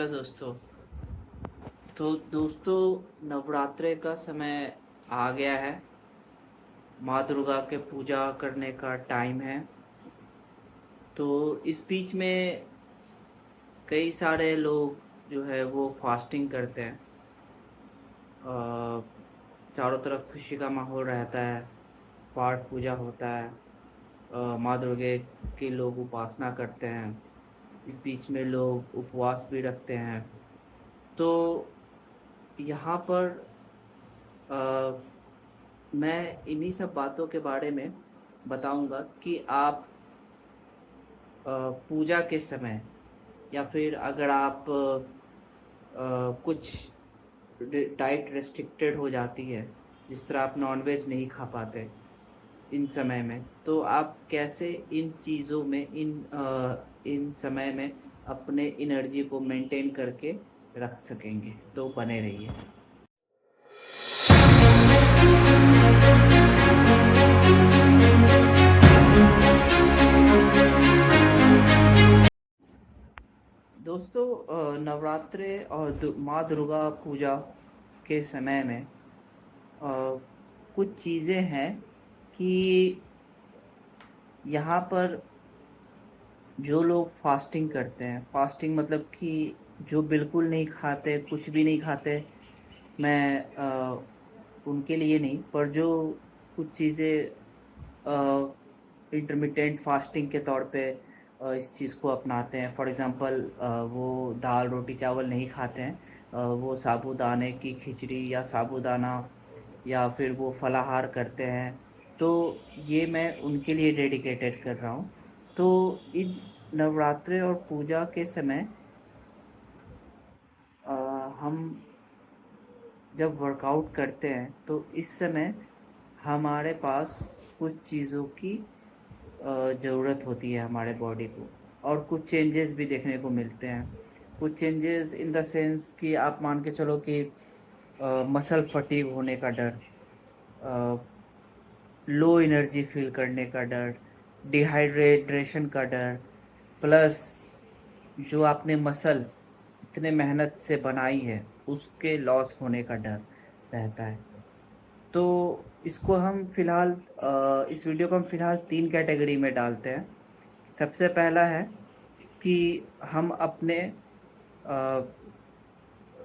दोस्तों। तो दोस्तों, नवरात्रे का समय आ गया है। माँ दुर्गा के पूजा करने का टाइम है। तो इस बीच में कई सारे लोग जो है वो फास्टिंग करते हैं। चारों तरफ खुशी का माहौल रहता है, पाठ पूजा होता है। माँ दुर्गा की लोग उपासना करते हैं। इस बीच में लोग उपवास भी रखते हैं। तो यहाँ पर अ, मैं इन्हीं सब बातों के बारे में बताऊंगा कि आप पूजा के समय या फिर अगर आप कुछ डाइट रेस्ट्रिक्टेड हो जाती है, जिस तरह आप नॉनवेज नहीं खा पाते इन समय में, तो आप कैसे इन चीज़ों में इन समय में अपने एनर्जी को मेंटेन करके रख सकेंगे। तो बने रहिए। दोस्तों, नवरात्रे और माँ दुर्गा पूजा के समय में कुछ चीज़ें हैं कि यहाँ पर जो लोग फास्टिंग करते हैं, फास्टिंग मतलब कि जो बिल्कुल नहीं खाते, कुछ भी नहीं खाते, मैं उनके लिए नहीं, पर जो कुछ चीज़ें इंटरमिटेंट फास्टिंग के तौर पे इस चीज़ को अपनाते हैं। फॉर एग्ज़ाम्पल, वो दाल रोटी चावल नहीं खाते हैं। वो साबूदाने की खिचड़ी या साबूदाना या फिर वो फलाहार करते हैं। तो ये मैं उनके लिए डेडिकेटेड कर रहा हूँ। तो इन नवरात्रि और पूजा के समय हम जब वर्कआउट करते हैं तो इस समय हमारे पास कुछ चीज़ों की ज़रूरत होती है हमारे बॉडी को, और कुछ चेंजेस भी देखने को मिलते हैं। कुछ चेंजेस इन द सेंस कि आप मान के चलो कि मसल फटीग होने का डर, लो एनर्जी फील करने का डर, डिहाइड्रेशन का डर, प्लस जो आपने मसल इतने मेहनत से बनाई है उसके लॉस होने का डर रहता है। तो इसको हम फ़िलहाल इस वीडियो को हम फ़िलहाल 3 कैटेगरी में डालते हैं। सबसे पहला है कि हम अपने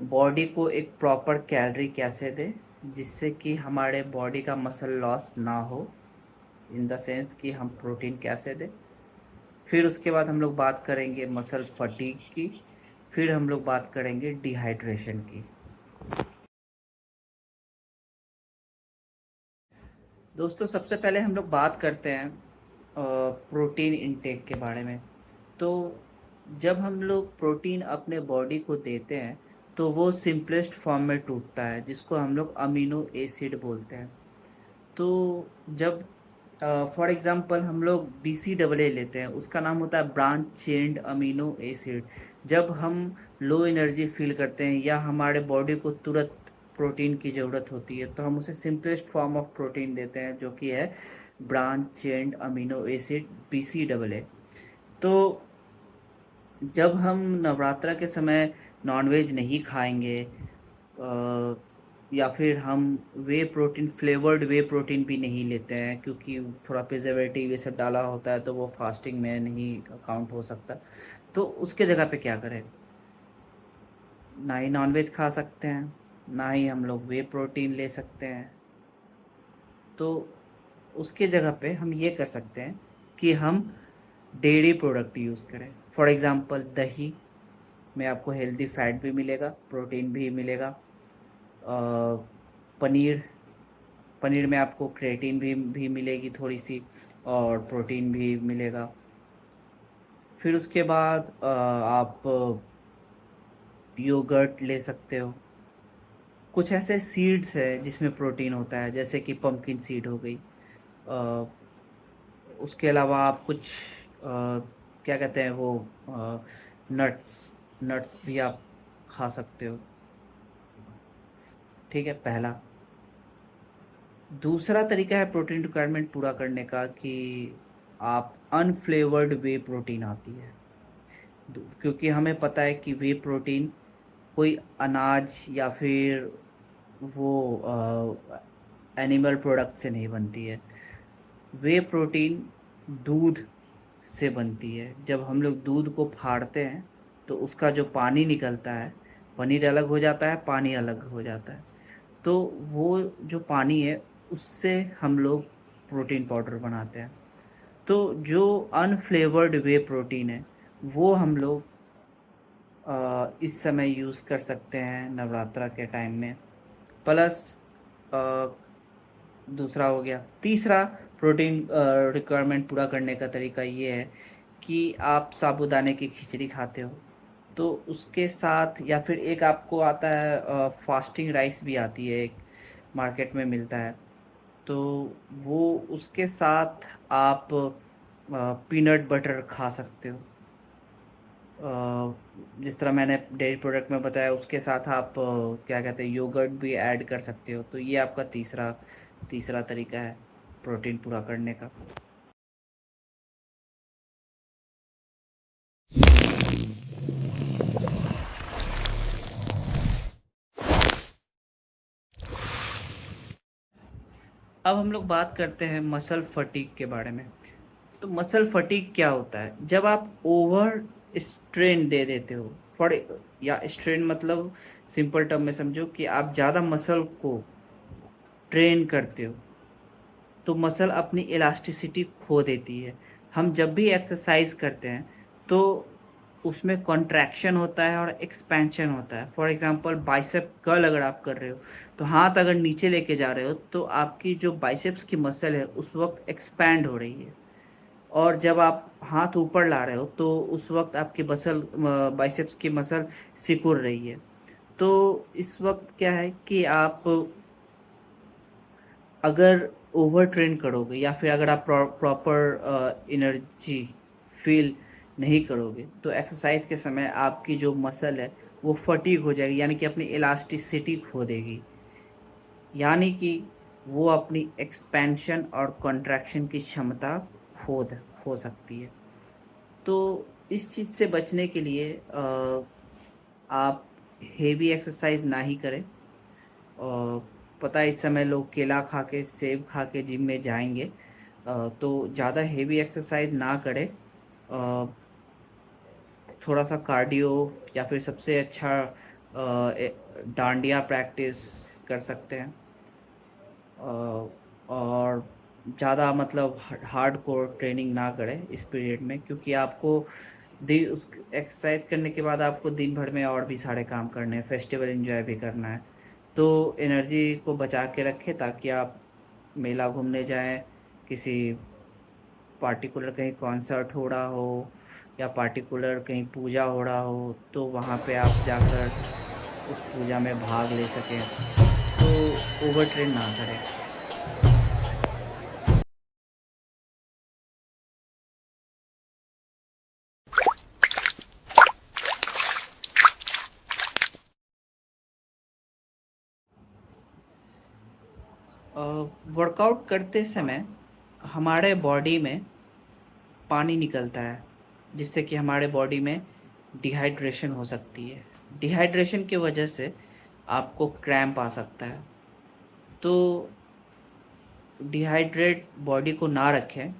बॉडी को एक प्रॉपर कैलोरी कैसे दें, जिससे कि हमारे बॉडी का मसल लॉस ना हो, इन द सेंस कि हम प्रोटीन कैसे दें। फिर उसके बाद हम लोग बात करेंगे मसल फटीग की। फिर हम लोग बात करेंगे डिहाइड्रेशन की। दोस्तों, सबसे पहले हम लोग बात करते हैं प्रोटीन इनटेक के बारे में। तो जब हम लोग प्रोटीन अपने बॉडी को देते हैं तो वो सिंपलेस्ट फॉर्म में टूटता है, जिसको हम लोग अमीनो एसिड बोलते हैं। तो जब फॉर एग्ज़ाम्पल हम लोग BCAA लेते हैं, उसका नाम होता है ब्रांच चेन्ड अमीनो एसिड। जब हम लो एनर्जी फील करते हैं या हमारे बॉडी को तुरंत प्रोटीन की ज़रूरत होती है, तो हम उसे सिंपलेस्ट फॉर्म ऑफ प्रोटीन देते हैं, जो कि है branch chained amino acid BCAA। तो जब हम नवरात्रा के समय नॉनवेज नहीं खाएंगे, या फिर हम फ्लेवर्ड वे प्रोटीन भी नहीं लेते हैं, क्योंकि थोड़ा प्रिजर्वेटिव ये सब डाला होता है, तो वो फास्टिंग में नहीं काउंट हो सकता। तो उसके जगह पे क्या करें? ना ही नॉनवेज खा सकते हैं, ना ही हम लोग वे प्रोटीन ले सकते हैं। तो उसके जगह पे हम ये कर सकते हैं कि हम डेयरी प्रोडक्ट यूज़ करें। फॉर एग्ज़ाम्पल, दही में आपको हेल्दी फैट भी मिलेगा, प्रोटीन भी मिलेगा। पनीर पनीर में आपको क्रेटीन भी मिलेगी थोड़ी सी, और प्रोटीन भी मिलेगा। फिर उसके बाद आप योगर्ट ले सकते हो। कुछ ऐसे सीड्स है जिसमें प्रोटीन होता है, जैसे कि पम्पकिन सीड हो गई। अ, उसके अलावा आप कुछ क्या कहते हैं वो, नट्स नट्स भी आप खा सकते हो। ठीक है, पहला। दूसरा तरीका है प्रोटीन रिक्वायरमेंट पूरा करने का कि आप अनफ्लेवर्ड वे प्रोटीन आती है, क्योंकि हमें पता है कि वे प्रोटीन कोई अनाज या फिर वो एनिमल प्रोडक्ट से नहीं बनती है। वे प्रोटीन दूध से बनती है। जब हम लोग दूध को फाड़ते हैं तो उसका जो पानी निकलता है, पनीर अलग हो जाता है, पानी अलग हो जाता है। तो वो जो पानी है उससे हम लोग प्रोटीन पाउडर बनाते हैं। तो जो अनफ्लेवर्ड वे प्रोटीन है वो हम लोग इस समय यूज़ कर सकते हैं नवरात्रा के टाइम में। प्लस दूसरा हो गया। तीसरा प्रोटीन रिक्वायरमेंट पूरा करने का तरीका ये है कि आप साबूदाने की खिचड़ी खाते हो तो उसके साथ, या फिर एक आपको आता है फास्टिंग राइस भी आती है, एक मार्केट में मिलता है, तो वो उसके साथ आप पीनट बटर खा सकते हो। जिस तरह मैंने डेयरी प्रोडक्ट में बताया उसके साथ आप क्या कहते हैं योगर्ट भी ऐड कर सकते हो। तो ये आपका तीसरा तीसरा तरीका है प्रोटीन पूरा करने का। अब हम लोग बात करते हैं मसल फटीग के बारे में। तो मसल फटीग क्या होता है? जब आप ओवर स्ट्रेन दे देते हो, फॉर, या स्ट्रेन मतलब सिंपल टर्म में समझो कि आप ज़्यादा मसल को ट्रेन करते हो तो मसल अपनी इलास्टिसिटी खो देती है। हम जब भी एक्सरसाइज करते हैं तो उसमें कॉन्ट्रैक्शन होता है और एक्सपेंशन होता है। फॉर एग्जांपल बाइसेप कर्ल अगर आप कर रहे हो तो हाथ अगर नीचे लेके जा रहे हो तो आपकी जो बाइसेप्स की मसल है उस वक्त एक्सपैंड हो रही है, और जब आप हाथ ऊपर ला रहे हो तो उस वक्त आपकी मसल बाइसेप्स की मसल सिकुड़ रही है। तो इस वक्त क्या है कि आप अगर ओवर ट्रेन करोगे या फिर अगर आप प्रॉपर एनर्जी फील नहीं करोगे तो एक्सरसाइज के समय आपकी जो मसल है वो फटीग हो जाएगी, यानी कि अपनी इलास्टिसिटी खो देगी, यानी कि वो अपनी एक्सपेंशन और कॉन्ट्रैक्शन की क्षमता खो खो सकती है। तो इस चीज़ से बचने के लिए आप हेवी एक्सरसाइज ना ही करें। पता है इस समय लोग केला खा के सेब खा के जिम में जाएंगे, तो ज़्यादा हेवी एक्सरसाइज ना करें। थोड़ा सा कार्डियो या फिर सबसे अच्छा डांडिया प्रैक्टिस कर सकते हैं। और ज़्यादा मतलब हार्ड कोर ट्रेनिंग ना करें इस पीरियड में, क्योंकि आपको दिन उस एक्सरसाइज करने के बाद आपको दिन भर में और भी सारे काम करने हैं, फेस्टिवल एंजॉय भी करना है। तो एनर्जी को बचा के रखें ताकि आप मेला घूमने जाएं, किसी पार्टिकुलर कहीं कॉन्सर्ट हो रहा हो या पार्टिकुलर कहीं पूजा हो रहा हो तो वहाँ पे आप जाकर उस पूजा में भाग ले सकें। तो ओवर ट्रेन ना करें। वर्कआउट करते समय हमारे बॉडी में पानी निकलता है जिससे कि हमारे बॉडी में डिहाइड्रेशन हो सकती है। डिहाइड्रेशन की वजह से आपको क्रैम्प आ सकता है। तो डिहाइड्रेट बॉडी को ना रखें,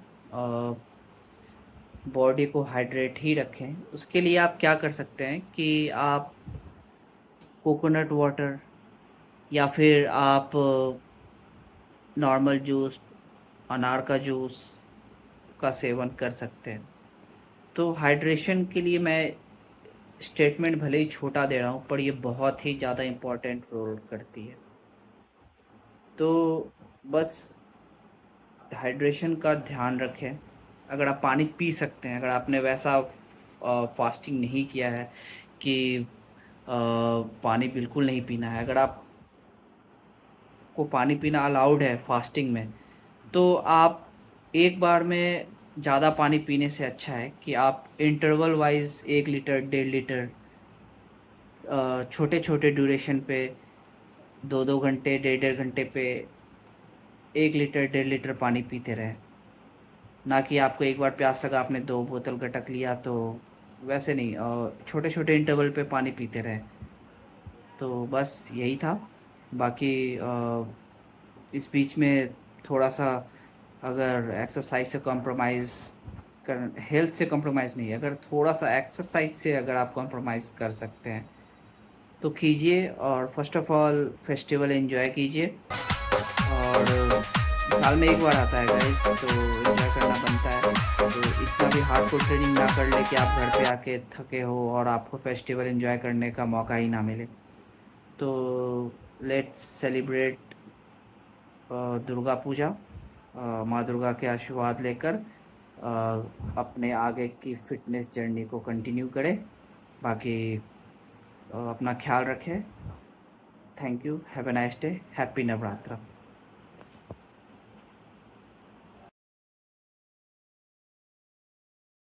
बॉडी को हाइड्रेट ही रखें। उसके लिए आप क्या कर सकते हैं कि आप कोकोनट वाटर या फिर आप नॉर्मल जूस, अनार का जूस का सेवन कर सकते हैं। तो हाइड्रेशन के लिए मैं स्टेटमेंट भले ही छोटा दे रहा हूँ पर ये बहुत ही ज़्यादा इम्पोर्टेंट रोल करती है। तो बस हाइड्रेशन का ध्यान रखें। अगर आप पानी पी सकते हैं, अगर आपने वैसा फास्टिंग नहीं किया है कि पानी बिल्कुल नहीं पीना है, अगर आप को पानी पीना अलाउड है फास्टिंग में, तो आप एक बार में ज़्यादा पानी पीने से अच्छा है कि आप इंटरवल वाइज 1 लीटर 1.5 लीटर छोटे छोटे ड्यूरेशन पे 2-2 घंटे 1.5 घंटे पे 1 लीटर 1.5 लीटर पानी पीते रहें। ना कि आपको एक बार प्यास लगा आपने 2 बोतल गटक लिया तो वैसे नहीं, छोटे-छोटे इंटरवल पे पानी पीते रहें। तो बस यही था। बाकी इस बीच में थोड़ा-सा अगर एक्सरसाइज़ से कॉम्प्रोमाइज़ कर हेल्थ से कॉम्प्रोमाइज़ नहीं, अगर थोड़ा-सा एक्सरसाइज़ से अगर आप कॉम्प्रोमाइज़ कर सकते हैं, तो कीजिए और first of all festival enjoy कीजिए और साल में 1 बार आता है गाइस, तो एन्जॉय करना बनता है। तो इतना भी हार्डकोर ट्रेनिंग ना कर लें कि आप घर पे आके थके हो और आपको फेस्टिवल एन्जॉय करने का मौका ही ना मिले। तो लेट्स सेलिब्रेट दुर्गा पूजा, माँ दुर्गा के आशीर्वाद लेकर अपने आगे की फ़िटनेस जर्नी को कंटिन्यू करें। बाकी अपना ख़्याल रखें। Thank you, have a nice day, happy Navratra.